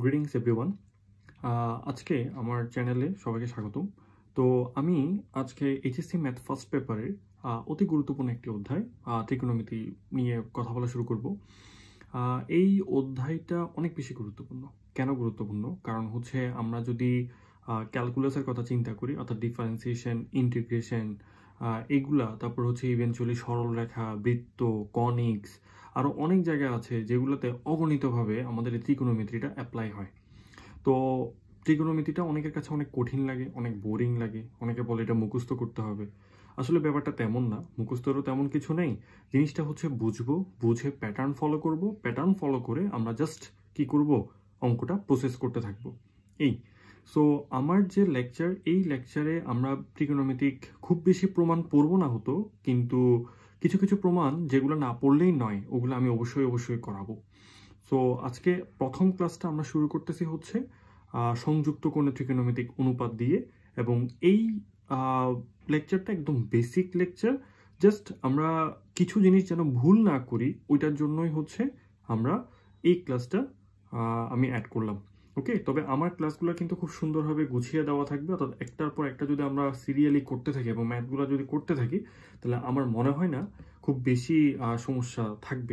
Greetings everyone. আজকে আমার চ্যানেলে সবাইকে স্বাগতম। তো আমি আজকে এইচএসসি ম্যাথ ফার্স্ট পেপারের অতি গুরুত্বপূর্ণ একটি অধ্যায় ত্রিকোণমিতি নিয়ে কথা বলা শুরু করব। এই অধ্যায়টা অনেক বেশি গুরুত্বপূর্ণ। কেন গুরুত্বপূর্ণ? কারণ হচ্ছে আমরা যদি ক্যালকুলাসের কথা চিন্তা করি, অর্থাৎ ডিফারেন্সিয়েশন, ইন্টিগ্রেশন, এগুলা, তারপর হচ্ছে ইভেনচুয়ালি সরলরেখা, বৃত্ত, কনিক্স, আরও অনেক জায়গা আছে যেগুলোতে অগণিতভাবে আমাদের এই ত্রিকোণমিতিটা অ্যাপ্লাই হয়। তো ত্রিকোণমিতিটা অনেকের কাছে অনেক কঠিন লাগে, অনেক বোরিং লাগে, অনেকে বলে এটা মুখস্থ করতে হবে। আসলে ব্যাপারটা তেমন না, মুখস্থরও তেমন কিছু নেই। জিনিসটা হচ্ছে বুঝবো, বুঝে প্যাটার্ন ফলো করব, প্যাটার্ন ফলো করে আমরা জাস্ট কি করব, অঙ্কটা প্রসেস করতে থাকবো। এই সো আমার যে লেকচার, এই লেকচারে আমরা ত্রিকোণমিতিক খুব বেশি প্রমাণ পড়বো না হতো, কিন্তু কিছু কিছু প্রমাণ যেগুলো না পড়লেই নয়, ওগুলো আমি অবশ্যই করাবো। সো আজকে প্রথম ক্লাসটা আমরা শুরু করতেছি হচ্ছে সংযুক্ত কোণের ত্রিকোণমিতিক অনুপাত দিয়ে, এবং এই লেকচারটা একদম বেসিক লেকচার। জাস্ট আমরা কিছু জিনিস যেন ভুল না করি, ওইটার জন্যই হচ্ছে আমরা এই ক্লাসটা আমি অ্যাড করলাম। ওকে, তবে আমার ক্লাসগুলো কিন্তু খুব সুন্দরভাবে গুছিয়ে দেওয়া থাকবে, অর্থাৎ একটার পর একটা যদি আমরা সিরিয়ালি করতে থাকি এবং ম্যাথগুলো যদি করতে থাকি, তাহলে আমার মনে হয় না খুব বেশি সমস্যা থাকবে।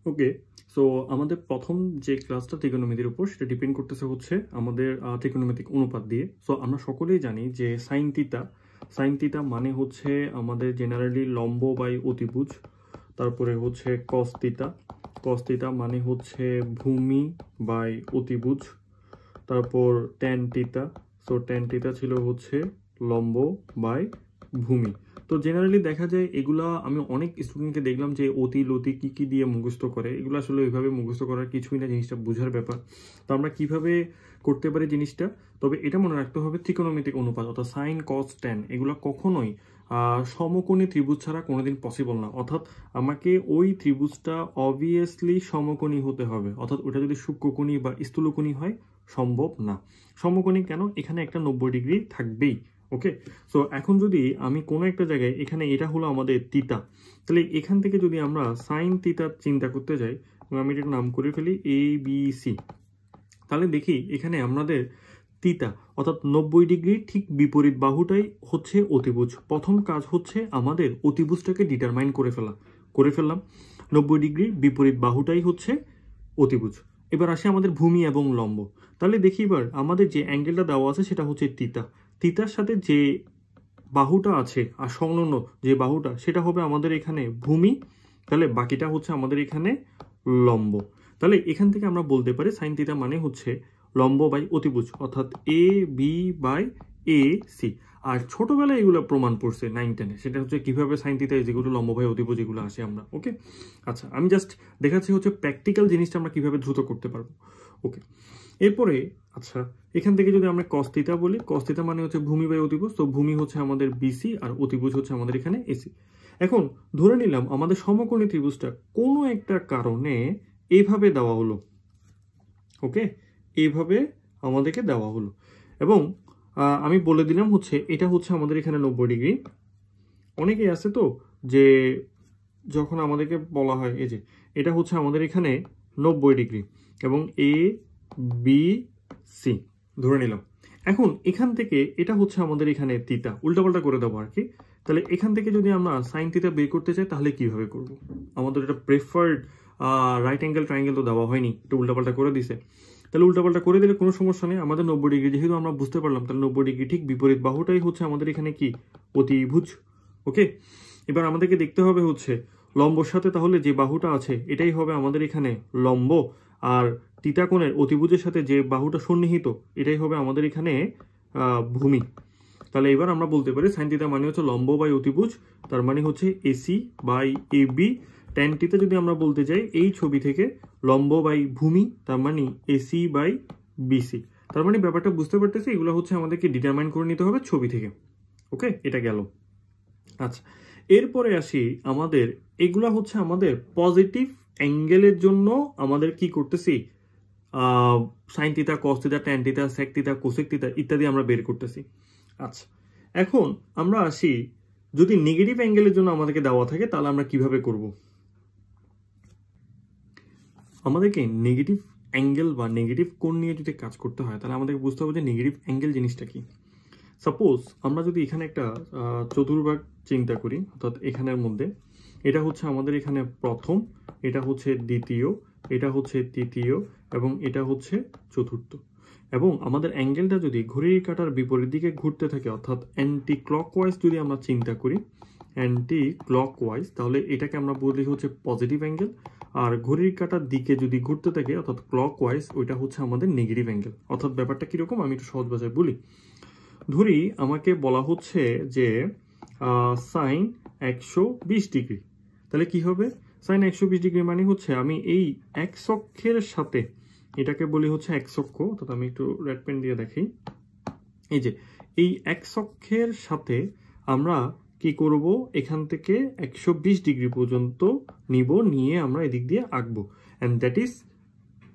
ওকে, সো আমাদের প্রথম যে ক্লাসটা ত্রিকোণমিতির উপর, সেটা ডিপেন্ড করতেছে হচ্ছে আমাদের ত্রিকোণমিতিক অনুপাত দিয়ে। সো আমরা সকলেই জানি যে সাইন থিটা মানে হচ্ছে আমাদের জেনারেলি লম্ব বাই অতিভুজ। তারপরে হচ্ছে কস থিটা মানে হচ্ছে ভূমি বাই অতিভুজ। তারপর ট্যান থিটা ছিল হচ্ছে লম্ব বাই ভূমি। তো জেনারেলি দেখা যায় এগুলা, আমি অনেক স্টুডেন্টকে দেখলাম যে অতি লতি কি দিয়ে মুখস্থ করে। এগুলো আসলে ওইভাবে মুখস্থ করার কিছুই না, জিনিসটা বোঝার ব্যাপার। তো আমরা কিভাবে করতে পারি জিনিসটা, তবে এটা মনে রাখতে হবে ত্রিকোণমিতিক অনুপাত অর্থাৎ সাইন কস ট্যান এগুলো কখনোই সমকোণী ত্রিভুজ ছাড়া কোনোদিন পসিবল না। অর্থাৎ আমাকে ওই ত্রিভুজটা অবভিয়াসলি সমকোণী হতে হবে, অর্থাৎ ওটা যদি সূক্ষ্মকোণী বা স্থূলকোণী হয় সম্ভব না। সমকোণী কেন? এখানে একটা 90 ডিগ্রি থাকবেই। ওকে, সো এখন যদি আমি কোনো একটা জায়গায়, এখানে এটা হলো আমাদের থিটা, তাহলে এখান থেকে যদি আমরা সাইন থিটা চিন্তা করতে যাই, এবং আমি এটার নাম করে ফেলি ABC, তাহলে দেখি এখানে আমাদের থিটা অর্থাৎ 90 ডিগ্রি ঠিক বিপরীত বাহুটাই হচ্ছে অতিভুজ। প্রথম কাজ হচ্ছে আমাদের অতিভুজটাকে ডিটারমাইন করে ফেললাম। 90 ডিগ্রি বিপরীত বাহুটাই হচ্ছে অতিভুজ। এবার আসে আমাদের ভূমি এবং লম্ব। তাহলে দেখি এবার আমাদের যে অ্যাঙ্গেলটা দেওয়া আছে সেটা হচ্ছে থিটার সাথে যে বাহুটা আছে আর সংলগ্ন যে বাহুটা, সেটা হবে আমাদের এখানে ভূমি। তাহলে বাকিটা হচ্ছে আমাদের এখানে লম্ব। তাহলে এখান থেকে আমরা বলতে পারি সাইন থিটা মানে হচ্ছে লম্ব বাই অতিভুজ, অর্থাৎ AB বাই AC। আর ছোটবেলায় এগুলো প্রমাণ পড়ছে 9-10-এ, সেটা হচ্ছে কিভাবে সাইন থিটা যেগুলো লম্ব বাই অতিভুজ এগুলো আসে আমরা। ওকে, আচ্ছা, আমি জাস্ট দেখাচ্ছি হচ্ছে প্র্যাকটিক্যাল জিনিসটা আমরা কিভাবে দ্রুত করতে পারবো। ওকে, এরপরে আচ্ছা, এখান থেকে যদি আমরা কস থিটা বলি, কস থিটা মানে হচ্ছে ভূমি বাই অতিভুজ। তো ভূমি হচ্ছে আমাদের BC আর অতিভুজ হচ্ছে আমাদের এখানে AC। এখন ধরে নিলাম আমাদের সমকোণী ত্রিভুজটা কোনো একটা কারণে এইভাবে দেওয়া হলো। ওকে, এইভাবে আমাদেরকে দেওয়া হলো, এবং আমি বলে দিলাম হচ্ছে এটা হচ্ছে আমাদের এখানে 90 ডিগ্রি। অনেকেই আছে তো যে যখন আমাদেরকে বলা হয় এই যে এটা হচ্ছে আমাদের এখানে 90 ডিগ্রি এবং ABC ধরে নিলাম। এখন এখান থেকে এটা হচ্ছে আমাদের এখানে থিটা, উল্টাপাল্টা করে দেবো আর কি। তাহলে এখান থেকে যদি আমরা সাইন থিটা বের করতে চাই, তাহলে কিভাবে করব? আমাদের এটা প্রেফার্ড রাইট অ্যাঙ্গেল ট্রায়াঙ্গেল তো দেওয়া হয়নি, একটু উল্টাপাল্টা করে দিছে। তাহলে উল্টাপাল্টা করে দিলে কোনো সমস্যা নেই। আমাদের 90 ডিগ্রি যেহেতু আমরা বুঝতে পারলাম, তাহলে 90 ডিগ্রি ঠিক বিপরীত বাহুটাই হচ্ছে আমাদের এখানে কি অতিভুজ। ওকে, এবার আমাদেরকে দেখতে হবে হচ্ছে লম্বর সাথে তাহলে যে বাহুটা আছে এটাই হবে আমাদের এখানে লম্ব, আর থিটা কোণের অতিভুজের সাথে যে বাহুটা সন্নিহিত এটাই হবে আমাদের এখানে ভূমি। তাহলে এবার আমরা বলতে পারি সাইন থিটা মানে হচ্ছে লম্ব বাই অতিভুজ, তার মানে হচ্ছে AC by AB। Tan theta যদি আমরা বলতে যাই এই ছবি থেকে লম্ব বাই ভূমি, তার মানে AC বাই BC। তার মানে ব্যাপারটা বুঝতে পারতেছি, এগুলো হচ্ছে আমাদেরকে ডিটারমাইন করে নিতে হবে ছবি থেকে। ওকে, এটা গেল। আচ্ছা, এরপরে আসি আমাদের এগুলা হচ্ছে আমাদের পজিটিভ অ্যাঙ্গেলের জন্য আমাদের কি করতেছি, sine theta, cos theta, tan theta, sec theta, cosec theta ইত্যাদি আমরা বের করতেছি। আচ্ছা, এখন আমরা আসি যদি নেগেটিভ অ্যাঙ্গেলের জন্য আমাদেরকে দেওয়া থাকে, তাহলে আমরা কিভাবে করব? আমাদেরকে নেগেটিভ অ্যাঙ্গেল বা নেগেটিভ কোণ নিয়ে যদি কাজ করতে হয় তাহলে আমাদেরকে বুঝতে হবে যে নেগেটিভ অ্যাঙ্গেল জিনিসটা কি। সাপোজ আমরা যদি এখানে একটা চতুর্ভাগ চিন্তা করি, অর্থাৎ এখানের মধ্যে এটা হচ্ছে আমাদের এখানে প্রথম, এটা হচ্ছে দ্বিতীয়, এটা হচ্ছে তৃতীয় এবং এটা হচ্ছে চতুর্থ, এবং আমাদের অ্যাঙ্গেলটা যদি ঘড়ির কাঁটার বিপরীত দিকে ঘুরতে থাকে অর্থাৎ অ্যান্টি ক্লকওয়াইজ যদি আমরা চিন্তা করি, অ্যান্টি ক্লকওয়াইজ, তাহলে এটাকে আমরা বলি হচ্ছে পজিটিভ অ্যাঙ্গেল। আর ঘড়ির কাঁটার দিকে যদি ঘুরতে থাকে অর্থাৎ ক্লকওয়াইজ, ওইটা হচ্ছে আমাদের নেগেটিভ অ্যাঙ্গেল। অর্থাৎ ব্যাপারটা কীরকম আমি একটু সহজ ভাষায় বলি। ধরি আমাকে বলা হচ্ছে যে সাইন 120 ডিগ্রি, তাহলে কি হবে? সাইন 120 ডিগ্রি মানে হচ্ছে আমি এই এক্স অক্ষের সাথে, এটাকে বলি হচ্ছে এক্স অক্ষ, অর্থাৎ আমি একটু রেড পেন দিয়ে দেখি, এই যে এই এক্স অক্ষের সাথে আমরা কি করব, এখান থেকে 120 ডিগ্রি পর্যন্ত নিব, নিয়ে আমরা এদিক দিয়ে আঁকবো, and that is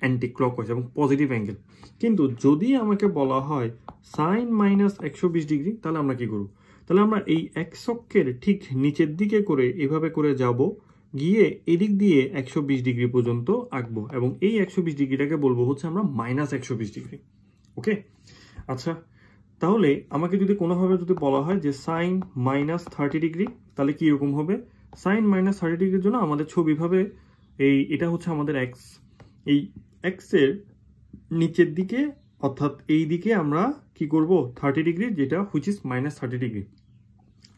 anti clockwise এবং পজিটিভ অ্যাঙ্গেল। কিন্তু যদি আমাকে বলা হয় সাইন মাইনাস 120 ডিগ্রি, তাহলে আমরা কি করব? তাহলে আমরা এই এক্স অক্ষের ঠিক নিচের দিকে করে এভাবে করে যাব, গিয়ে এদিক দিয়ে 120 ডিগ্রি পর্যন্ত আঁকবো, এবং এই 120 ডিগ্রিটাকে বলবো হচ্ছে আমরা মাইনাস 120 ডিগ্রি। ওকে, আচ্ছা, তাহলে আমাকে যদি কোনোভাবে যদি বলা হয় যে সাইন মাইনাস 30 ডিগ্রি, তাহলে কি এরকম হবে? সাইন মাইনাস 30 ডিগ্রির জন্য আমাদের ছবিভাবে এটা হচ্ছে আমাদের এক্স, এই এক্সের নিচের দিকে অর্থাৎ এই দিকে আমরা কি করব 30 ডিগ্রি, যেটা হুইচ ইজ মাইনাস 30 ডিগ্রি।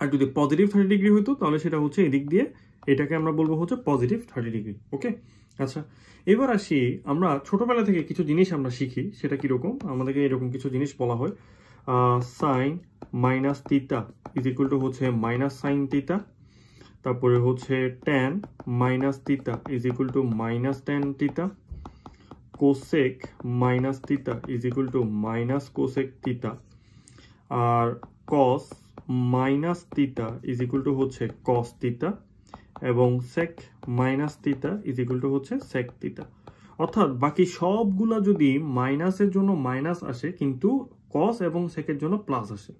আর যদি পজিটিভ 30 ডিগ্রি হতো তাহলে সেটা হচ্ছে এদিক দিয়ে, এটাকে আমরা বলবো হচ্ছে পজিটিভ 30 ডিগ্রি। ওকে, আচ্ছা, এবার আসি, আমরা ছোটবেলা থেকে কিছু জিনিস আমরা শিখি, সেটা কিরকম, আমাদেরকে এরকম কিছু জিনিস বলা হয়, sine minus theta is equal to হচ্ছে মাইনাস সাইন থিটা, তারপরে হচ্ছে tan minus theta is equal to minus tan theta, cosec minus theta is equal to minus cosec theta, আর cos minus theta is equal to হচ্ছে cos theta, এবং sec minus theta is equal to হচ্ছে sec theta. অর্থাৎ বাকি সবগুলা যদি মাইনাসের জন্য মাইনাস আসে, কিন্তু কস এবং সেকের জন্য প্লাস আসে।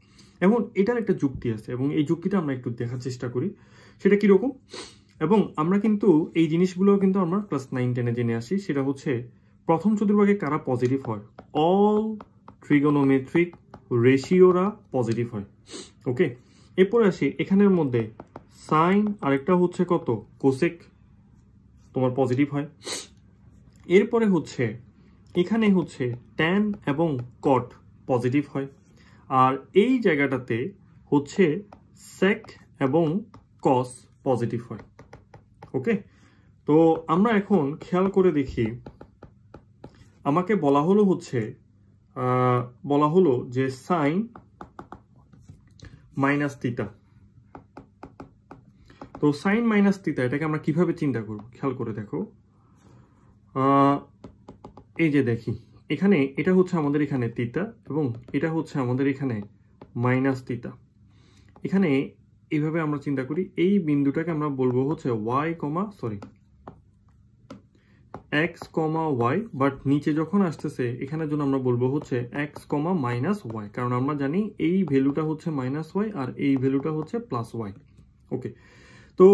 এবং এটার একটা যুক্তি আছে, এবং এই যুক্তিটা আমরা একটু দেখার চেষ্টা করি সেটা কিরকম। এবং আমরা কিন্তু এই জিনিসগুলো কিন্তু আমরা ক্লাস 9-10-এ জেনে আসি, সেটা হচ্ছে প্রথম চতুর্ভাগে কারা পজিটিভ হয়, অল ট্রিগোনোমেট্রিক রেশিওরা পজিটিভ হয়। ওকে, এরপরে আসি এখানের মধ্যে সাইন আরেকটা হচ্ছে কত, কোসেক, তোমার পজিটিভ হয়। এরপরে হচ্ছে এখানে হচ্ছে ট্যান এবং কট পজিটিভ হয়, আর এই জায়গাটাতে হচ্ছে সেক এবং কস পজিটিভ হয়। ওকে, তো আমরা এখন খেয়াল করে দেখি, আমাকে বলা হলো যে সাইন মাইনাস থিটা, তো সাইন মাইনাস থিটা এটাকে আমরা কিভাবে চিন্তা করব, খেয়াল করে দেখো, এই যে দেখি এখানে এটা হচ্ছে আমাদের এখানে থিটা, এবং এটা হচ্ছে আমাদের এখানে মাইনাস থিটা। এখানে এইভাবে আমরা চিন্তা করি, এই বিন্দুটাকে আমরা বলবো হচ্ছে x, y, বাট নিচে যখন আসতেছে এখানের জন্য আমরা বলবো হচ্ছে x, মাইনাস y, কারণ আমরা জানি এই ভ্যালুটা হচ্ছে মাইনাস y আর এই ভ্যালুটা হচ্ছে প্লাস y। ওকে, তো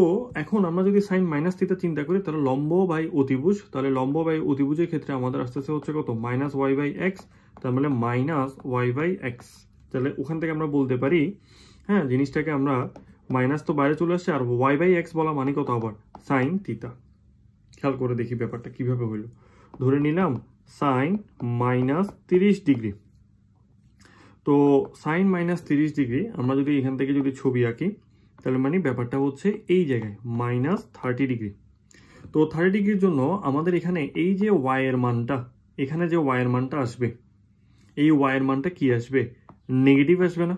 এখন আমরা যদি সাইন মাইনাস থিটা চিন্তা করি, তাহলে লম্ব বাই অতিভুজ, তাহলে লম্ব বাই অতিভুজের ক্ষেত্রে আমাদের আসতেছে হচ্ছে কত, মাইনাস ওয়াই বাই এক্স, তার মানে মাইনাস ওয়াই বাই এক্স। তাহলে ওখান থেকে আমরা বলতে পারি, হ্যাঁ, জিনিসটাকে আমরা মাইনাস তো বাইরে চলে আসছে, আর ওয়াই বাই এক্স বলা মানে কত আবার সাইন থিটা। খেয়াল করে দেখি ব্যাপারটা কিভাবে হইল। ধরে নিলাম সাইন মাইনাস 30 ডিগ্রি, তো সাইন মাইনাস 30 ডিগ্রি আমরা যদি এখান থেকে যদি ছবি আঁকি, তাহলে মানে ব্যাপারটা হচ্ছে এই জায়গায় মাইনাস 30 ডিগ্রি। তো 30 ডিগ্রির জন্য আমাদের এখানে এই যে ওয়াই এর মানটা, এখানে যে ওয়াই এর মানটা আসবে, এই ওয়াই এর মানটা কি আসবে, নেগেটিভ আসবে না?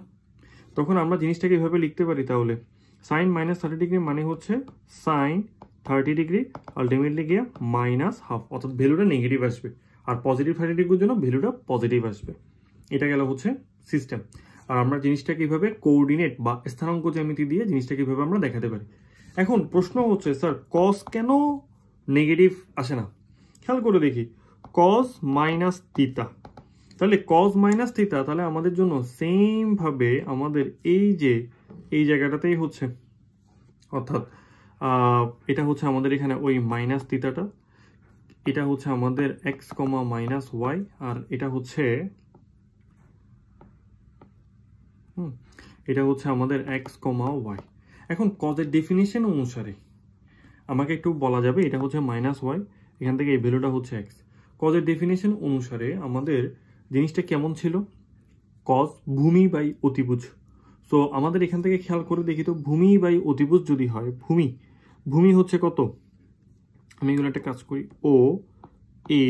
তখন আমরা জিনিসটাকে এভাবে লিখতে পারি, তাহলে সাইন মাইনাস 30 ডিগ্রি মানে হচ্ছে সাইন 30 ডিগ্রি আলটিমেটলি গিয়ে মাইনাস হাফ, অর্থাৎ ভ্যালুটা নেগেটিভ আসবে, আর পজিটিভ 30 ডিগ্রির জন্য ভ্যালুটা পজিটিভ আসবে। এটা গেল হচ্ছে সিস্টেম। আর আমরা জিনিসটাকে এইভাবে কোঅর্ডিনেট বা স্থানাঙ্ক জ্যামিতি দিয়ে জিনিসটাকে এইভাবে আমরা দেখাতে পারি। এখন প্রশ্ন হচ্ছে, স্যার কস কেন নেগেটিভ আসে না? খেয়াল করে দেখি, কস মাইনাস থিটা, তাহলে কস মাইনাস থিটা, তাহলে আমাদের জন্য সেম ভাবে আমাদের এই জায়গাটাতেই হচ্ছে, অর্থাৎ এটা হচ্ছে আমাদের এখানে ওই মাইনাস থিটাটা, এটা হচ্ছে আমাদের এক্স কমা মাইনাস ওয়াই, আর এটা হচ্ছে আমাদের এক্স কমা ওয়াই। এখন কজের ডেফিনিশন অনুসারে আমাকে একটু বলা যাবে এটা হচ্ছে মাইনাস ওয়াই, এখান থেকে এই ভ্যালুটা হচ্ছে এক্স। কজের ডেফিনিশন অনুসারে আমাদের জিনিসটা কেমন ছিল, কজ ভূমি বাই অতিভুজ। সো আমাদের এখান থেকে খেয়াল করে দেখি তো, ভূমি বাই অতিভুজ যদি হয়, ভূমি হচ্ছে কত, আমি এগুলো একটা কাজ করি, ও এ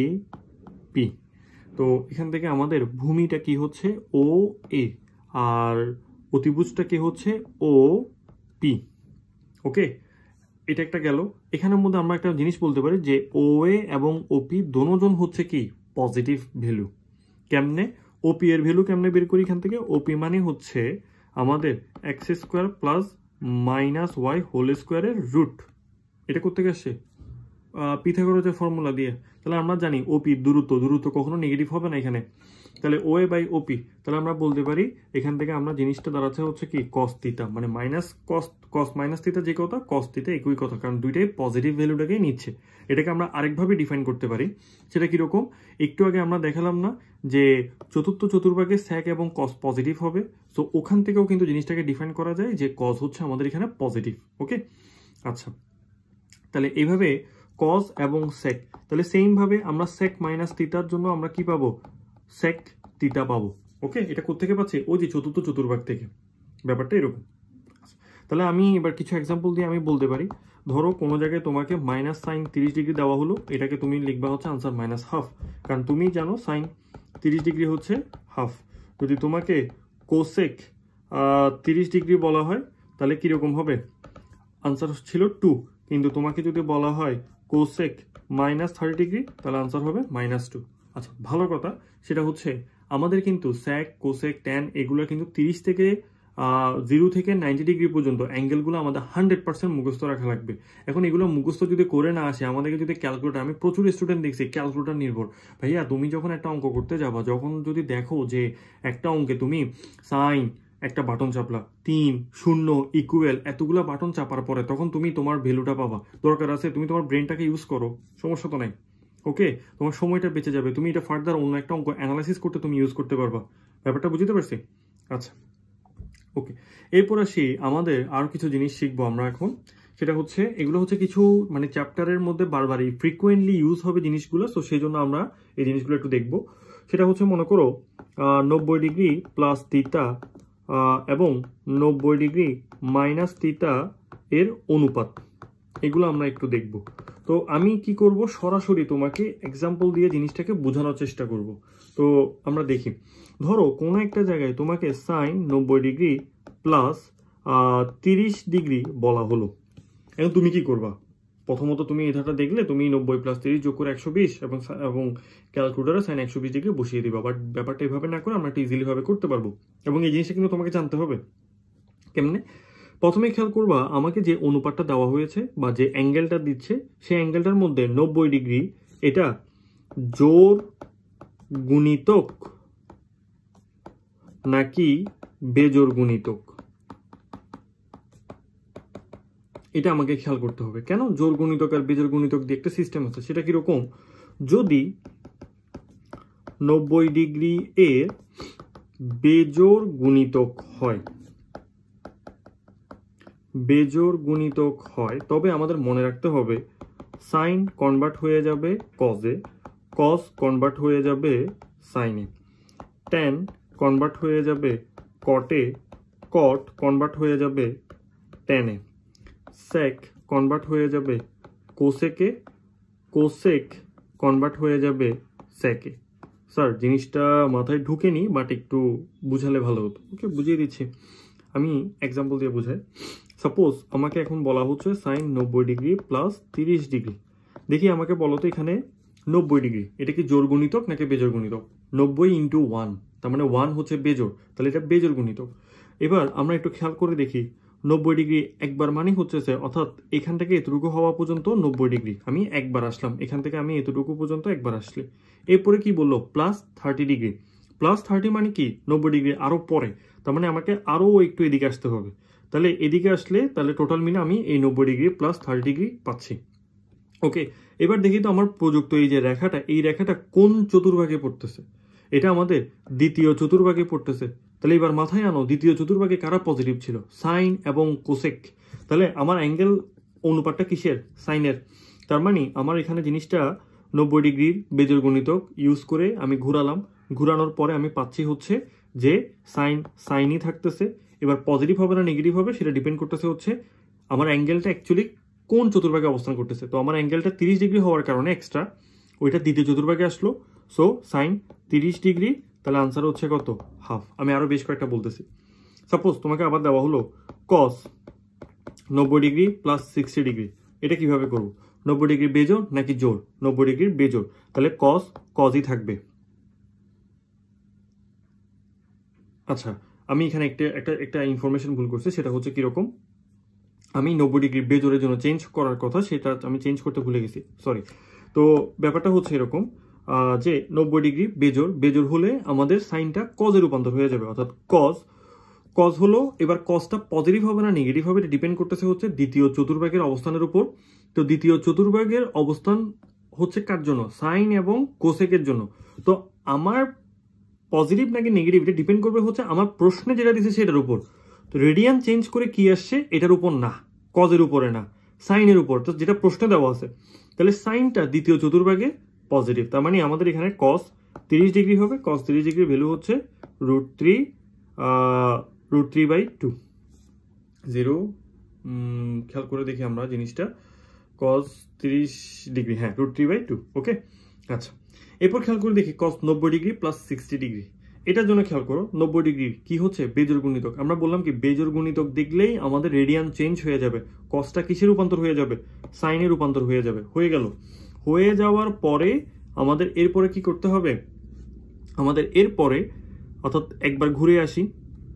পি। তো এখান থেকে আমাদের ভূমিটা কি হচ্ছে ও এ, আর অতিভুজটা কি হচ্ছে ও পি। ওকে, এটা একটা গেল। এখানের মধ্যে আমরা একটা জিনিস বলতে পারি যে ও এ এবং ওপি দোনোজন হচ্ছে কি পজিটিভ ভ্যালু। কেমনে ওপি এর ভ্যালু কেমনে বের করি এখান থেকে, ওপি মানে হচ্ছে আমাদের X square plus minus Y whole স্কোয়ারের রুট। এটা করতে গেছে পিথাগোরাসের ফর্মুলা দিয়ে। তাহলে আমরা জানি ওপি দূরত্ব কখনো নেগেটিভ হবে না এখানে। তাহলে ও এ বাই ওপি, তাহলে আমরা বলতে পারি এখান থেকে আমরা জিনিসটা দাঁড়াচ্ছে হচ্ছে কি কস থিটা, মানে মাইনাস কস মাইনাস থিটা যে কথা, কস থিটা একই কথা, কারণ দুইটাই পজিটিভ ভ্যালুটাকেই নিচ্ছে। এটাকে আমরা আরেকভাবে ডিফাইন করতে পারি। সেটা কিরকম, একটু আগে আমরা দেখালাম না যে চতুর্থ চতুর্ভাগে স্যাক এবং কস পজিটিভ হবে, সো ওখান থেকেও কিন্তু জিনিসটাকে ডিফাইন করা যায় যে কস হচ্ছে আমাদের এখানে পজিটিভ। ওকে, আচ্ছা, তাহলে এইভাবে কস এবং সেক, তাহলে সেম ভাবে আমরা সেক মাইনাস থিটার জন্য আমরা কি পাবো, সেক থিটা পাবো। ওকে, এটা কোত্থেকে পাচ্ছি, ওই যে চতুর্থ চতুর্ভাগ থেকে, ব্যাপারটা এরকম। তাহলে আমি এবার কিছু এক্সাম্পল দিয়ে আমি বলতে পারি। ধরো কোনো জায়গায় তোমাকে মাইনাস সাইন 30 ডিগ্রি দেওয়া হলো, এটাকে তুমি লিখবা হচ্ছে আনসার মাইনাস হাফ, কারণ তুমি জানো সাইন 30 ডিগ্রি হচ্ছে হাফ। যদি তোমাকে কোসেক 30 ডিগ্রি বলা হয় তাহলে কিরকম হবে, আনসার ছিল 2, কিন্তু তোমাকে যদি বলা হয় কোসেক মাইনাস 30 ডিগ্রি তাহলে আনসার হবে -2। আচ্ছা, ভালো কথা, সেটা হচ্ছে আমাদের কিন্তু স্যাক কোসেক ট্যান এগুলো কিন্তু 30 থেকে 0 থেকে 90 ডিগ্রি পর্যন্ত অ্যাঙ্গেলগুলো আমাদের 100% মুখস্থ রাখা লাগবে। এখন এগুলো মুখস্থ যদি করে না আসে, আমাদেরকে যদি ক্যালকুলেটার, আমি প্রচুর স্টুডেন্ট দেখছি ক্যালকুলেটার নির্ভর। ভাইয়া তুমি যখন একটা অঙ্ক করতে যাবা, যখন যদি দেখো যে একটা অঙ্কে তুমি সাইন একটা বাটন চাপলা 3 0 ইকুয়াল এতগুলা বাটন চাপার পরে, তখন তুমি তোমার ভ্যালুটা পাবা। দরকার আছে তুমি তোমার ব্রেনটাকে ইউজ করো, সমস্যা তো নাই। ওকে, তোমার সময়টা বেঁচে যাবে, তুমি এটা ফার্দার অন্য একটা অঙ্ক অ্যানালাইসিস করতে তুমি ইউজ করতে পারবা। ব্যাপারটা বুঝতে পারছি? আচ্ছা, ওকে, এরপর আসি আমাদের আরো কিছু জিনিস শিখবো আমরা এখন। সেটা হচ্ছে এগুলো হচ্ছে কিছু মানে চ্যাপ্টারের মধ্যে বারবারই ফ্রিকুয়েন্টলি ইউজ হবে জিনিসগুলো, সো সেই জন্য আমরা এই জিনিসগুলো একটু দেখবো। সেটা হচ্ছে মনে করো 90 ডিগ্রি প্লাস থিটা এবং 90 ডিগ্রি মাইনাস থিটা এর অনুপাত, এগুলো আমরা একটু দেখব। তো আমি কি করব, সরাসরি তোমাকে এক্সাম্পল দিয়ে জিনিসটাকে বোঝানোর চেষ্টা করব। তো আমরা দেখি, ধরো কোনো একটা জায়গায় তোমাকে সাইন 90 ডিগ্রি প্লাস 30 ডিগ্রি বলা হলো। এখন তুমি কি করবা, প্রথমত তুমি এই ধারটা দেখলে তুমি 90 প্লাস 30 যোগ করে 120 এবং ক্যালকুলেটারে সাইন 120 ডিগ্রি বসিয়ে দিবা। বাট ব্যাপারটা এইভাবে না করে আমরা একটু ইজিলি ভাবে করতে পারবো, এবং এই জিনিসটা কিন্তু তোমাকে জানতে হবে কেমনে। প্রথমে খেয়াল করবা আমাকে যে অনুপাতটা দেওয়া হয়েছে বা যে অ্যাঙ্গেলটা দিচ্ছে, সেই অ্যাঙ্গেলটার মধ্যে 90 ডিগ্রি এটা জোর গুণিতক নাকি বেজোর গুণিতক, এটা আমাকে খেয়াল করতে হবে। কেন, জোর গুণিতক আর বেজোর গুণিতক দিয়ে একটা সিস্টেম আছে। সেটা কিরকম, যদি 90 ডিগ্রি এর বেজোর গুণিতক হয়, বেজোর গুণিতক হয়, তবে আমাদের মনে রাখতে হবে সাইন কনভার্ট হয়ে যাবে কজে, কস কনভার্ট হয়ে যাবে সাইনে, ট্যান কনভার্ট হয়ে যাবে কটে, কট কনভার্ট হয়ে যাবে ট্যানে, সেক কনভার্ট হয়ে যাবে কোসেকে, কোসেক কনভার্ট হয়ে যাবে সেকে। স্যার জিনিসটা মাথায় ঢুকেনি, বাট একটু বুঝালে ভালো হতো। ওকে, বুঝিয়ে দিচ্ছি, আমি এক্সাম্পল দিয়ে বুঝাই। সাপোজ আমাকে এখন বলা হচ্ছে সাইন 90 ডিগ্রি প্লাস 30 ডিগ্রি। দেখি আমাকে বলো তো এখানে 90 ডিগ্রি এটা কি জোর গুণিতক নাকি বেজোর গুণিতক? 90 ইন্টু 1, তার মানে 1 হচ্ছে বেজোর, তাহলে এটা বেজোর গুণিতক। এবার আমরা একটু খেয়াল করে দেখি, 90 ডিগ্রি একবার মানে হচ্ছে, অর্থাৎ এখান থেকে এতটুকু হওয়া পর্যন্ত 90 ডিগ্রি, আমি একবার আসলাম, এখান থেকে আমি এতটুকু পর্যন্ত একবার আসলে। এরপরে কি বললো, প্লাস 30 ডিগ্রি, প্লাস 30 মানে কি 90 ডিগ্রি আরো পরে, তার মানে আমাকে আরো একটু এদিকে আসতে হবে। তাহলে এদিকে আসলে তাহলে টোটাল মিলে আমি এই 90 ডিগ্রি প্লাস 30 ডিগ্রি পাচ্ছি। ওকে, এবার দেখি তো আমার প্রযুক্ত এই যে রেখাটা, এই রেখাটা কোন চতুর্ভাগে পড়তেছে। এটা আমাদের দ্বিতীয় চতুর্ভাগে পড়তেছে। তাহলে এবার মাথায় আনো দ্বিতীয় চতুর্ভাগে কারা পজিটিভ ছিল, সাইন এবং কোসেক। তাহলে আমার অ্যাঙ্গেল অনুপাতটা কিসের, সাইনের। তার মানে আমার এখানে জিনিসটা 90 ডিগ্রির বেজোড় গুণিতক ইউজ করে আমি ঘুরালাম, ঘুরানোর পরে আমি পাচ্ছি হচ্ছে যে সাইনই থাকতেছে। এবার পজিটিভ হবে না নেগেটিভ হবে সেটা ডিপেন্ড করতেছে হচ্ছে আমার অ্যাঙ্গেলটা অ্যাকচুয়ালি কোন চতুর্ভাগে অবস্থান করতেছে। তো আমার অ্যাঙ্গেলটা 30 ডিগ্রি হওয়ার কারণে এক্সট্রা ওইটা দ্বিতীয় চতুর্ভাগে আসলো। সো সাইন 30 ডিগ্রি, তাহলে আনসার হচ্ছে কত, হাফ। আমি আরও বেশ কয়েকটা বলতেছি। সাপোজ তোমাকে আবার দেওয়া হলো কস 90 ডিগ্রি প্লাস 60 ডিগ্রি, এটা কিভাবে করব, 90 ডিগ্রি বেজোড় নাকি জোড়, 90 ডিগ্রির বেজোড়, তাহলে কসই থাকবে। আচ্ছা, আমি এখানে একটা ইনফরমেশন ভুল করছি, সেটা হচ্ছে কিরকম, আমি 90 ডিগ্রি বেজোড়ের জন্য চেঞ্জ করার কথা সেটা আমি চেঞ্জ করতে ভুলে গেছি, সরি। তো ব্যাপারটা হচ্ছে এরকম যে 90 ডিগ্রি বেজোড় হলে আমাদের সাইনটা কজে রূপান্তর হয়ে যাবে, অর্থাৎ কজ হলো, এবার কজটা পজিটিভ হবে না নেগেটিভ হবে এটা ডিপেন্ড করতেছে হচ্ছে দ্বিতীয় চতুর্ভাগের অবস্থানের উপর। তো দ্বিতীয় চতুর্ভাগের অবস্থান হচ্ছে কার জন্য, সাইন এবং কোসেকের জন্য। তো আমার পজিটিভ নাকি নেগেটিভ এটা ডিপেন্ড করবে হচ্ছে আমার প্রশ্নে যেটা দিচ্ছে সেটার উপর। তো রেডিয়ান চেঞ্জ করে কি আসছে, এটার উপর না, কজের উপরে না, সাইনের উপর, তো যেটা প্রশ্নে দেওয়া আছে। তাহলে সাইনটা দ্বিতীয় চতুর্ভাগে পজিটিভ, তার মানে আমাদের এখানে কস 30 ডিগ্রি হবে। কস 30 ডিগ্রির ভ্যালু হচ্ছে √3/2 0। খেয়াল করে দেখি আমরা জিনিসটা, কস 30 ডিগ্রি, হ্যাঁ √3/2। ওকে, আচ্ছা এরপর খেয়াল করে দেখি কস 90 ডিগ্রি প্লাস 60 ডিগ্রি, এটার জন্য খেয়াল করো 90 ডিগ্রির কি হচ্ছে, বেজোড় গুণিতক। আমরা বললাম কি বেজোড় গুণিতক দেখলেই আমাদের রেডিয়ান চেঞ্জ হয়ে যাবে, কসটা কিসে রূপান্তর হয়ে যাবে, সাইনে রূপান্তর হয়ে যাবে। হয়ে গেল, হয়ে যাওয়ার পরে আমাদের এরপরে কি করতে হবে, আমাদের এরপরে অর্থাৎ একবার ঘুরে আসি,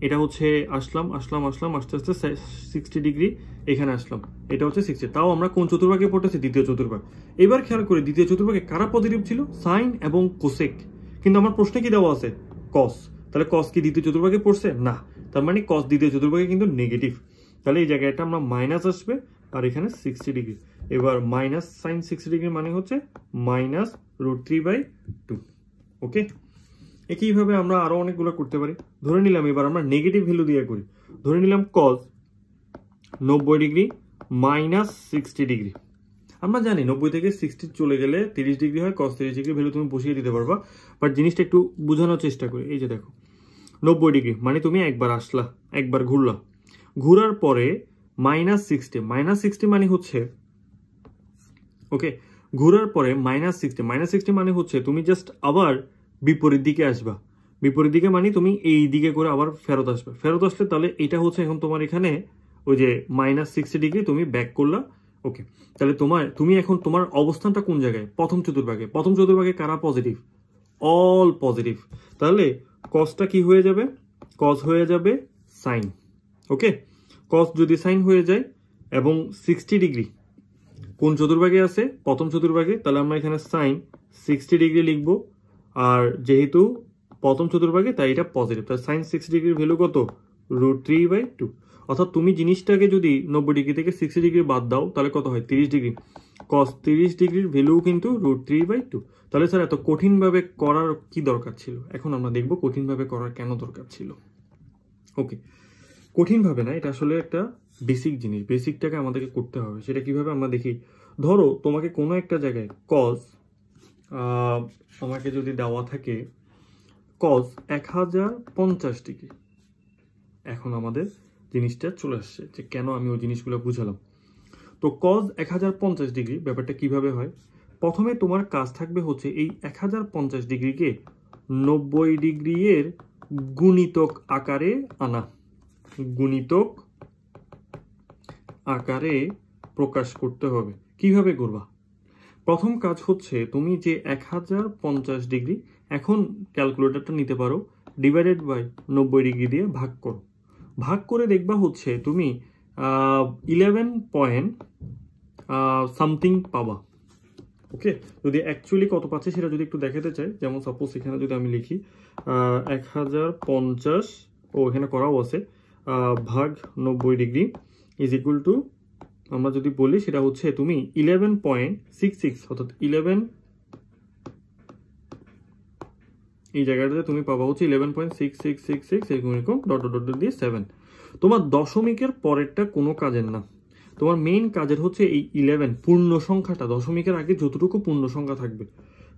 এটা হচ্ছে আসলাম আস্তে আস্তে 60 ডিগ্রি এখানে আসলাম, এটা হচ্ছে 60। তাও আমরা কোন চতুর্ভাগে পড়তেছি, দ্বিতীয় চতুর্ভাগ। এবার খেয়াল করি দ্বিতীয় চতুর্ভাগে কারা পজিটিভ ছিল, সাইন এবং কোসেক। কিন্তু আমার প্রশ্নে কি দেওয়া আছে, কস, তাহলে কস কি দ্বিতীয় চতুর্ভাগে পড়ছে না, তার মানে কস দ্বিতীয় চতুর্ভাগে কিন্তু নেগেটিভ। তাহলে এই জায়গায় এটা আমরা মাইনাস আসবে, আর এখানে 60 ডিগ্রি। এবার মাইনাস সাইন 60 ডিগ্রি মানে হচ্ছে মাইনাস √3/2। ওকে, একইভাবে আমরা আরো অনেকগুলো করতে পারি। ধরে নিলাম এবার আমরা নেগেটিভ ভ্যালু দিয়ে করি, ধরে নিলাম কজ 90 ডিগ্রি মাইনাস 60 ডিগ্রি। আমরা জানি 90 থেকে 60 চলে গেলে 30 ডিগ্রি হয়, কজ 30 ডিগ্রি ভ্যালু তুমি বসিয়ে দিতে পারবা। বাট জিনিসটা একটু বোঝানোর চেষ্টা করি। এই যে দেখো 90 ডিগ্রি মানে তুমি একবার আসলা, একবার ঘুরলা, ঘুরার পরে -60, -60 মানে হচ্ছে, ওকে, ঘুরার পরে -60 মানে হচ্ছে তুমি জাস্ট আবার বিপরীত দিকে আসবা। বিপরীত দিকে মানে তুমি এই দিকে করে আবার ফেরত আসবে। ফেরত আসলে তাহলে এটা হচ্ছে এখন তোমার এখানে ওই যে -60 ডিগ্রি তুমি ব্যাক করলা। ওকে, তাহলে তুমি এখন তোমার অবস্থানটা কোন জায়গায়, প্রথম চতুর্ভাগে। প্রথম চতুর্ভাগে কারা পজিটিভ, অল পজিটিভ। তাহলে কসটা কি হয়ে যাবে, কস হয়ে যাবে সাইন। ওকে, কস যদি সাইন হয়ে যায় এবং 60 ডিগ্রি কোন চতুর্ভাগে আছে, প্রথম চতুর্ভাগে, তাহলে আমরা এখানে সাইন 60 ডিগ্রি লিখব। আর যেহেতু প্রথম চতুর্ভাগে তাই এটা পজিটিভ, তাই সাইন 60 ডিগ্রির ভ্যালু কত, √3/2। অর্থাৎ তুমি জিনিসটাকে যদি 90 ডিগ্রি থেকে 60 ডিগ্রি বাদ দাও তাহলে কত হয়, 30 ডিগ্রি। কস 30 ডিগ্রির ভ্যালু কিন্তু √3/2। তাহলে স্যার এত কঠিনভাবে করার কি দরকার ছিল, এখন আমরা দেখব কঠিনভাবে করার কেন দরকার ছিল। ওকে, কঠিনভাবে না, এটা আসলে একটা বেসিক জিনিস, বেসিকটাকে আমাদেরকে করতে হবে। সেটা কিভাবে আমরা দেখি, ধরো তোমাকে কোনো একটা জায়গায় কজ আমাকে যদি দেওয়া থাকে কজ 1050 ডিগ্রি। এখন আমাদের জিনিসটা চলে আসছে যে কেন আমি ওই জিনিসগুলো বুঝালাম। তো কজ 1050 ডিগ্রি ব্যাপারটা কিভাবে হয়, প্রথমে তোমার কাজ থাকবে হচ্ছে এই 1050 ডিগ্রিকে 90 ডিগ্রি এর গুণিতক আকারে আনা, গুণিতক আকারে প্রকাশ করতে হবে। কিভাবে করবা, প্রথম কাজ হচ্ছে তুমি যে 1050 ডিগ্রি এখন ক্যালকুলেটরটা নিতে পারো, ডিভাইডেড বাই 90 ডিগ্রি দিয়ে ভাগ করো। ভাগ করে দেখবা হচ্ছে তুমি 11 পয়েন্ট সামথিং পাবা। ওকে, যদি অ্যাকচুয়ালি কত পাচ্ছে সেটা যদি একটু দেখাতে চাই, যেমন সাপোজ এখানে যদি আমি লিখি 1050, ও এখানে করাও আছে, ভাগ 90 ডিগ্রি ইজ ইকুয়াল টু আমরা যদি বলি সেটা হচ্ছে তুমি 11.66 অর্থাৎ 11 এই জায়গাটাতে তুমি পাবা হচ্ছে 11.6666 এরকম ডট ডট ডট দিয়ে 7। তোমার দশমিকের পরেরটা কোনো কাজের না, তোমার মেইন কাজের হচ্ছে এই 11 পূর্ণ সংখ্যাটা, দশমিকের আগে যতটুকু পূর্ণ সংখ্যা থাকবে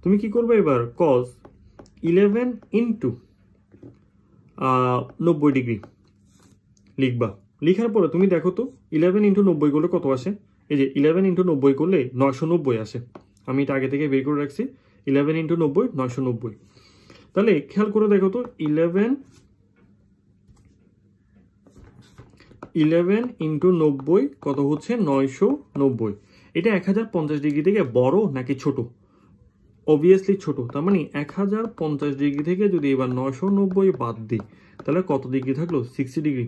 তুমি কি করবে এবার cos 11 ইন্টু 90 ডিগ্রি লিখবা। লিখার পরে তুমি দেখো তো 11 ইন্টু 90 করলে কত আসে, এই যে 11 ইন্টু 90 করলে 990 আসে। আমি এটা আগে থেকে বের করে রাখছি, 11 ইন্টু 90 990। তাহলে খেয়াল করে দেখো তো 11 ইন্টু 90 কত হচ্ছে 990। এটা 1050 ডিগ্রি থেকে বড় নাকি ছোট? অবভিয়াসলি ছোট। তার মানে 1050 ডিগ্রি থেকে যদি এবার 990 বাদ দিই তাহলে কত ডিগ্রি থাকলো 60 ডিগ্রি।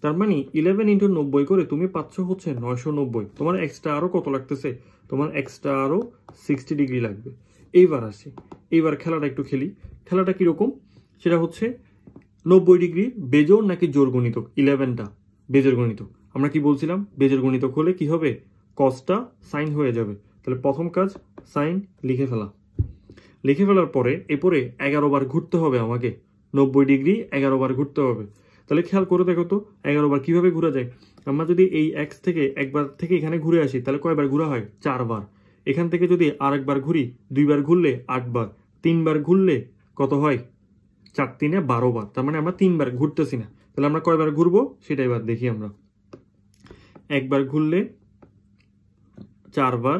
তার মানে 11 ইন্টু 90 করে তুমি পাচ্ছ হচ্ছে 990। তোমার এক্সট্রা আরো কত লাগতেছে, তোমার এক্সট্রা আরো 60 ডিগ্রি লাগবে। এইবার আসি, এইবার খেলাটা একটু খেলি। খেলাটা কিরকম সেটা হচ্ছে 90 ডিগ্রি বেজোড় নাকি জোড় গণিতক? 11টা বেজোড় গণিতক। আমরা কি বলছিলাম বেজোড় গণিতক হলে কি হবে, কসটা সাইন হয়ে যাবে। তাহলে প্রথম কাজ সাইন লিখে ফেলা। লিখে ফেলার পরে এরপরে 11 বার ঘুরতে হবে আমাকে, 90 ডিগ্রি 11 বার ঘুরতে হবে। তাহলে খেয়াল করে দেখো তো 11 বার কিভাবে ঘোরা যায়। আমরা যদি এই এক্স থেকে একবার থেকে এখানে ঘুরে আসি তাহলে কয়বার ঘোরা হয়, 4 বার। এখান থেকে যদি আরেকবার ঘুরি 2 বার ঘুরলে 8 বার, 3 বার ঘুরলে কত হয় 4 3 12 বার। তার মানে আমরা 3 বার ঘুরতেছি না। তাহলে আমরা কয়বার ঘুরবো সেটা এবার দেখি। আমরা একবার ঘুরলে 4 বার,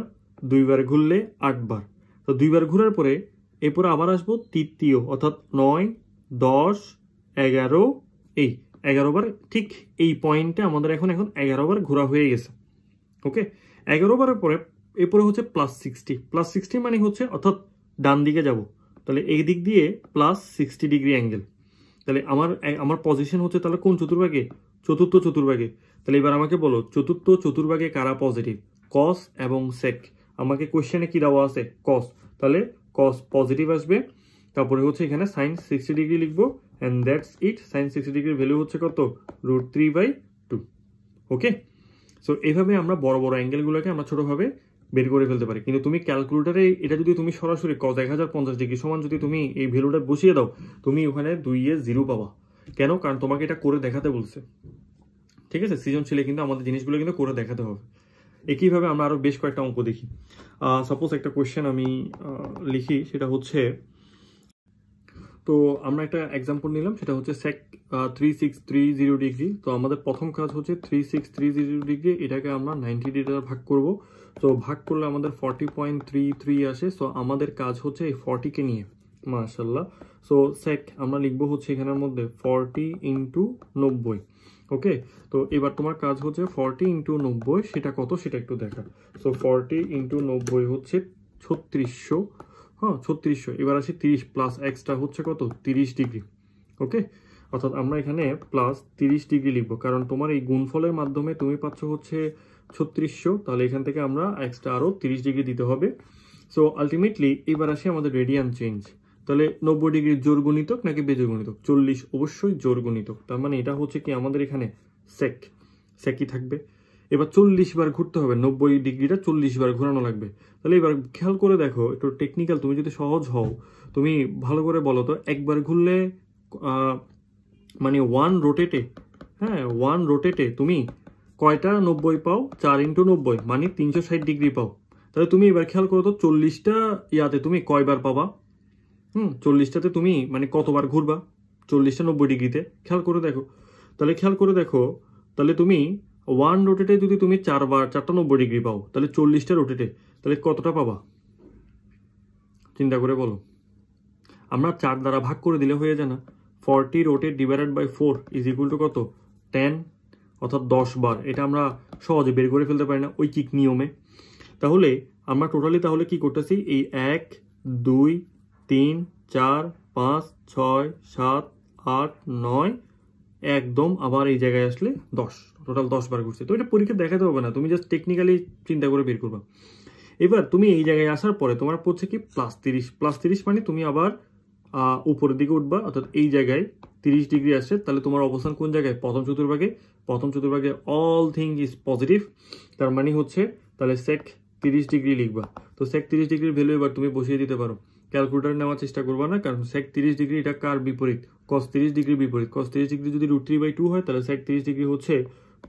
2 বার ঘুরলে 8 বার। তো 2 বার ঘুরার পরে এরপরে আবার আসবো তৃতীয়, অর্থাৎ 9 10 11, এই 11 বার। ঠিক এই পয়েন্টে আমাদের এখন 11 বার ঘোরা হয়ে গেছে। ওকে, 11 বারের পরে এরপরে হচ্ছে +60। +60 মানে হচ্ছে অর্থাৎ ডান দিকে যাব, তাহলে এই দিক দিয়ে +60 ডিগ্রি অ্যাঙ্গেল। তাহলে আমার পজিশন হচ্ছে তাহলে কোন চতুর্ভাগে, চতুর্থ চতুর্ভাগে। তাহলে এবার আমাকে বলো চতুর্থ চতুর্ভাগে কারা পজিটিভ, কস এবং সেক। আমাকে কোশ্চেনে কি দেওয়া আছে কস, তাহলে কস পজিটিভ আসবে। তারপরে হচ্ছে এখানে সাইন 60 ডিগ্রি লিখবো, অ্যান্ড দ্যাটস ইট। সাইন 60 ডিগ্রির ভ্যালু হচ্ছে কত, √3/2। ওকে, সো এইভাবে আমরা বড় বড় অ্যাঙ্গেলগুলোকে আমরা ছোটভাবে বের করে ফেলতে পারি। কিন্তু তুমি ক্যালকুলেটারে এটা যদি তুমি সরাসরি cos 1050 ডিগ্রি সমান যদি তুমি এই ভ্যালুটা বসিয়ে দাও, তুমি ওখানে 2/0 পাবা। কেন? কারণ তোমাকে এটা করে দেখাতে বলছে। ঠিক আছে, সৃজনশীলে কিন্তু আমাদের জিনিসগুলো কিন্তু করে দেখাতে হবে। একইভাবে আমরা আরো বেশ কয়েকটা অঙ্ক দেখি। সাপোজ একটা কোয়েশ্চেন আমি লিখি, সেটা হচ্ছে, তো আমরা একটা এক্সাম্পল নিলাম, সেটা হচ্ছে sec 3630 ডিগ্রি। তো আমাদের প্রথম কাজ হচ্ছে 3630 ডিগ্রি, এটাকে আমরা 90 ডিগ্রি দ্বারা ভাগ করব। তো ভাগ করলে আমাদের 40.33 আসে। সো আমাদের কাজ হচ্ছে এই 40 কে নিয়ে, মাশাআল্লাহ। সো sec আমরা লিখবো হচ্ছে এখানের মধ্যে 40 ইন্টু 90। ওকে, তো এবার তোমার কাজ হচ্ছে 40 ইন্টু 90 সেটা কত সেটা একটু দেখা। সো 40 ইন্টু 90 হচ্ছে 3600। হ্যাঁ 3600। এবার আসি 30 প্লাস এক্সট্রা হচ্ছে কত 30 ডিগ্রি। ওকে, অর্থাৎ আমরা এখানে +30 ডিগ্রি লিখবো, কারণ তোমার এই গুণফলের মাধ্যমে তুমি পাচ্ছ হচ্ছে 3600। তাহলে এখান থেকে আমরা এক্সট্রা আরও 30 ডিগ্রি দিতে হবে। সো আলটিমেটলি এবার আসি আমাদের রেডিয়ান চেঞ্জ। তাহলে 90 ডিগ্রি জোড় গুণিতক নাকি বেজোড় গুণিতক? 40 অবশ্যই জোড় গুণিতক। তার মানে এটা হচ্ছে কি আমাদের এখানে সেকই থাকবে। এবার 40 বার ঘুরতে হবে, 90 ডিগ্রিটা 40 বার ঘোরানো লাগবে। তাহলে এবার খেয়াল করে দেখো, একটু টেকনিক্যাল, তুমি যদি সহজ হও তুমি ভালো করে বলো তো, একবার ঘুরলে মানে 1 রোটেটে, হ্যাঁ 1 রোটেটে তুমি কয়টা 90 পাও? 4 ইন্টু 90 মানে 360 ডিগ্রি পাও। তাহলে তুমি এবার খেয়াল করো তো 40টা ইয়াতে তুমি কয়বার পাবা? 40টাতে তুমি মানে কতবার ঘুরবা 40টা 90 ডিগ্রিতে? খেয়াল করে দেখো। তাহলে খেয়াল করে দেখো, তাহলে তুমি 1 রোটেটে যদি তুমি 4টা 90 ডিগ্রি পাও, তাহলে 40টা রোটেটে তাহলে কতটা পাবা চিন্তা করে বলো। আমরা 4 দ্বারা ভাগ করে দিলে হয়ে যায় না? 40 rotate divided by 4 is equal to কত 10, অর্থাৎ 10 বার। এটা আমরা সহজে বের করে ফেলতে পারি না ঐকিক নিয়মে। তাহলে আমরা টোটালি তাহলে কি করতেছি, এই 1 2 3 4 5 6 7 8 9 একদম আবার এই জায়গায় আসলে 10, টোটাল 10 বার ঘুরছে। তো এটা পরীক্ষা দেখাতে হবে না, তুমি জাস্ট টেকনিক্যালি চিন্তা করে বের করবা। এবার তুমি এই জায়গায় আসার পরে তোমার পড়ছে কি +30 মানে তুমি আবার উপরের দিকে উঠবা, অর্থাৎ এই জায়গায় 30 ডিগ্রি আসছে, তাহলে তোমার অবস্থান কোন জায়গায়? প্রথম চতুর্ভাগে অল থিং ইজ পজিটিভ, তার মানে হচ্ছে তাহলে সেক 30 ডিগ্রি লিখবা। তো সেক 30 ডিগ্রির ভ্যালু এবার তুমি বসিয়ে দিতে পারো। ক্যালকুলেটর নেওয়ার চেষ্টা করবা না, কারণ সেক 30 ডিগ্রি এটা কার বিপরীত? কস 30 ডিগ্রির বিপরীত। কস 30 ডিগ্রি যদি √3/2 হয়, তাহলে সেক 30 ডিগ্রি হচ্ছে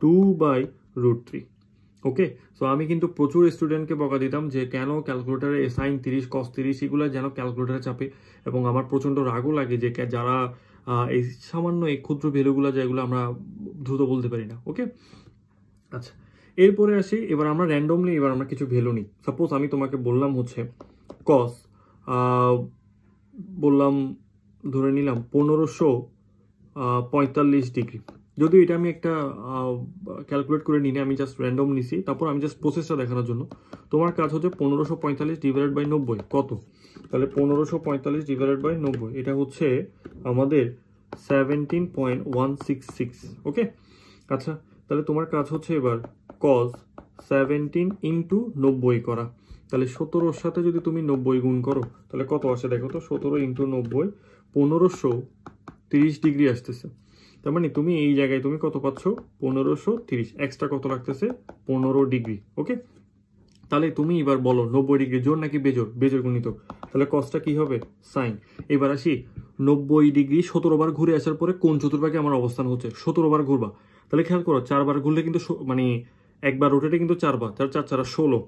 2/√3। ওকে, সো আমি কিন্তু প্রচুর স্টুডেন্টকে বকা দিতাম যে কেন ক্যালকুলেটারে সাইন 30 কস 30 এগুলো যেন ক্যালকুলেটারে চাপে, এবং আমার প্রচণ্ড রাগও লাগে যে যারা এই সামান্য এই ক্ষুদ্র ভ্যালুগুলো যেগুলো আমরা দ্রুত বলতে পারি না। ওকে, আচ্ছা, এরপরে আসি, এবার আমরা র্যান্ডমলি এবার আমরা কিছু ভ্যালু নিই। সাপোজ আমি তোমাকে বললাম হচ্ছে কস, বললাম ধরে নিলাম 1545 ডিগ্রি। যদিও এটা আমি একটা ক্যালকুলেট করে নিই, আমি জাস্ট র্যান্ডম নিছি, তারপর আমি জাস্ট প্রসেসটা দেখানোর জন্য। তোমার কাজ হচ্ছে 1545 ডিভাইডেড বাই 90 কত? তাহলে 1545 ডিভাইডেড বাই 90 এটা হচ্ছে আমাদের 17.166। ওকে, আচ্ছা, তাহলে তোমার কাজ হচ্ছে এবার কজ 17 ইন্টু 90 করা। তাহলে 17-র সাথে যদি তুমি 90 গুণ করো তাহলে কত আসে দেখো তো, 17 ইন্টু 90 1530 ডিগ্রি আসতেছে। তার মানে তুমি এই জায়গায় তুমি কত পাচ্ছ? 1530। এক্সট্রা কত লাগতেছে? 15 ডিগ্রি। ওকে, তাহলে তুমি এবার বলো 90 ডিগ্রি জোর নাকি বেজোর? বেজোর গুণিতক, তাহলে কসটা কি হবে? সাইন। এবার আসি 90 ডিগ্রি 17 বার ঘুরে আসার পরে কোন চতুর্ভাগে আমার অবস্থান হচ্ছে? 17 বার ঘুরবা। তাহলে খেয়াল করো 4 বার ঘুরলে কিন্তু মানে একবার রোটেটে কিন্তু 4 বার, তার 4 4 16।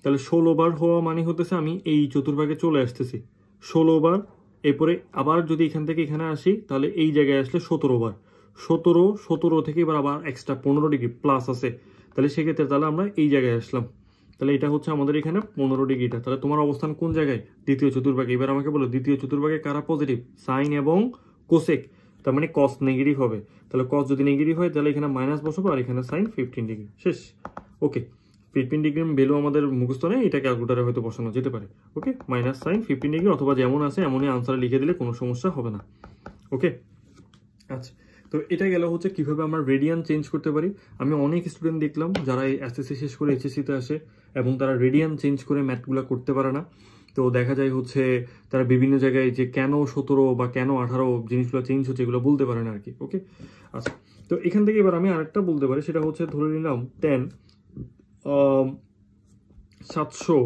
তাহলে 16 বার হওয়া মানে হতেছে আমি এই চতুর্ভাগে চলে আসতেছি 16 বার। এরপরে আবার যদি এখান থেকে এখানে আসি তাহলে এই জায়গায় আসলে 17 বার। 17 থেকে এবার আবার এক্সট্রা 15 ডিগ্রি প্লাস আছে, তাহলে সেক্ষেত্রে তাহলে আমরা এই জায়গায় আসলাম। তাহলে এটা হচ্ছে আমাদের এখানে 15 ডিগ্রিটা। তাহলে তোমার অবস্থান কোন জায়গায়? দ্বিতীয় চতুর্ভাগে। এবার আমাকে বলো দ্বিতীয় চতুর্ভাগে কারা পজিটিভ? সাইন এবং কোসেক। তার মানে কস নেগেটিভ হবে। তাহলে কস যদি নেগেটিভ হয় তাহলে এখানে মাইনাস বসাবো, আর এখানে সাইন 15 ডিগ্রি। শেষ। ওকে, 15 ডিগ্রির ভ্যালু আমাদের মুখস্থ নেই, এটা ক্যালকুলেটারে হয়তো বসানো যেতে পারে। ওকে, মাইনাস সাইন 15 ডিগ্রি, অথবা যেমন আছে এমনই আনসার লিখে দিলে কোনো সমস্যা হবে না। ওকে, আচ্ছা, তো এটা গেল হচ্ছে কিভাবে আমরা রেডিয়ান চেঞ্জ করতে পারি। আমি অনেক স্টুডেন্ট দেখলাম যারা এই এসএসসি শেষ করে এইচএসসিতে আসে এবং তারা রেডিয়ান চেঞ্জ করে ম্যাথগুলো করতে পারে না। তো দেখা যায় হচ্ছে তারা বিভিন্ন জায়গায় যে কেন 17 বা কেন 18 জিনিসগুলো চেঞ্জ হচ্ছে এগুলো বলতে পারে না আর কি। ওকে, আচ্ছা, তো এখান থেকে এবার আমি আরেকটা বলতে পারি, সেটা হচ্ছে ধরে নিলাম 700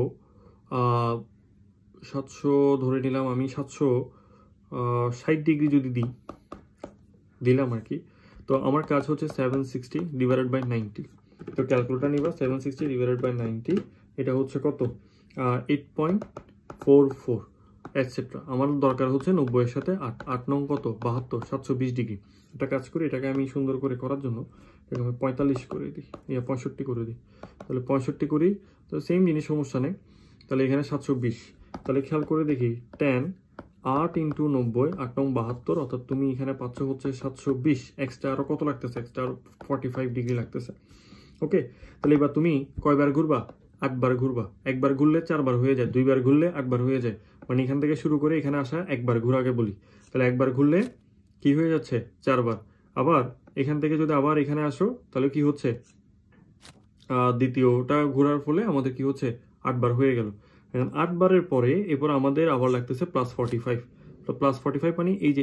ধরে নিলাম আমি 760 ডিগ্রি যদি দিলাম আর কি। তো আমার কাজ হচ্ছে 760 ডিভাইডেড বাই 90। তো ক্যালকুলেটর নিবা, 760 ডিভাইডেড বাই 90 এটা হচ্ছে কত? 8.44 এটসেট্রা। আমার দরকার হচ্ছে 90 এর সাথে 8 নং কত? 72, 720 ডিগ্রি। এটা কাজ করি, এটাকে আমি সুন্দর করে করার জন্য এটাকে আমি 45 করে দিই, 65 করে দিই। তাহলে 65 করি, তো সেম জিনিস, সমস্যা নেই। তাহলে এখানে 720। তাহলে খেয়াল করে দেখি 8 ইন্টু 90, 8 নং 72, অর্থাৎ তুমি এখানে পাচ্ছ হচ্ছে 720। এক্সট্রা আরো কত লাগতেছে? এক্সট্রা 45 ডিগ্রি লাগতেছে। ওকে, তাহলে এবার তুমি কয়বার ঘুরবা? 8 বার ঘুরবা। একবার ঘুরলে 4 বার হয়ে যায়, 2 বার ঘুরলে 8 বার হয়ে যায়। মানে এখান থেকে শুরু করে এখানে আসা একবার ঘুরাকে বলি। তাহলে একবার ঘুরলে কি হয়ে যাচ্ছে? 4 বার। আবার এখান থেকে যদি আবার এখানে আসো তাহলে কি হচ্ছে? দ্বিতীয়টা ঘোরার ফলে আমাদের কি হচ্ছে? 8 বার হয়ে গেল। 8 বারের পরে এরপর আমাদের আবার লাগতেছে +45। তো +45 মানে এই যে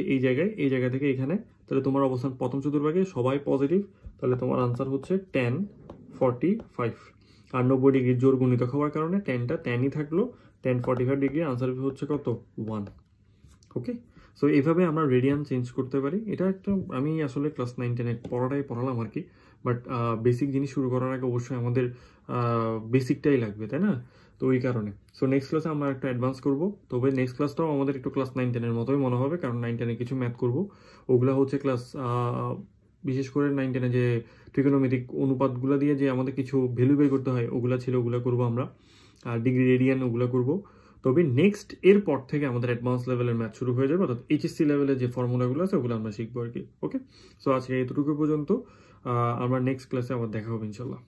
এই জায়গা থেকে এখানে। তাহলে তোমার অবস্থান প্রথম চতুর্ভাগে সবাই পজিটিভ, তাহলে তোমার আনসার হচ্ছে 1045। আর 90 ডিগ্রি জোর গুণিতক হওয়ার কারণে 10টা 10ই থাকলো। 1045 ডিগ্রি আনসার হচ্ছে কত? 1। ওকে, সো এইভাবে আমরা রেডিয়ান চেঞ্জ করতে পারি। এটা একটা আমি আসলে ক্লাস 9-10 পড়ালাম আর কি, বাট বেসিক জিনিস শুরু করার আগে অবশ্যই আমাদের বেসিকটাই লাগবে, তাই না? তো ওই কারণে সো নেক্সট ক্লাসে আমরা একটা অ্যাডভান্স করবো। তবে নেক্সট ক্লাসটাও আমাদের একটু ক্লাস 9-10 মতোই মনে হবে, কারণ 9-10 কিছু ম্যাথ করবো। ওগুলা হচ্ছে ক্লাস বিশেষ করে 9-10 যে ট্রিগোনোমেট্রিক অনুপাতগুলো দিয়ে যে আমাদের কিছু ভ্যালু বের করতে হয় ওগুলা ছিল, ওগুলো করবো আমরা। আর ডিগ্রি রেডিয়ান ওগুলো করবো। তবে নেক্সট এরপর থেকে আমাদের অ্যাডভান্স লেভেলের ম্যাথ শুরু হয়ে যাবে, অর্থাৎ এইচএসসি লেভেলের যে ফর্মুলাগুলো আছে ওগুলো আমরা শিখবো আর কি। ওকে, সো আজকে এতটুকু পর্যন্ত। আমরা নেক্সট ক্লাসে আবার দেখা হবে ইনশাল্লাহ।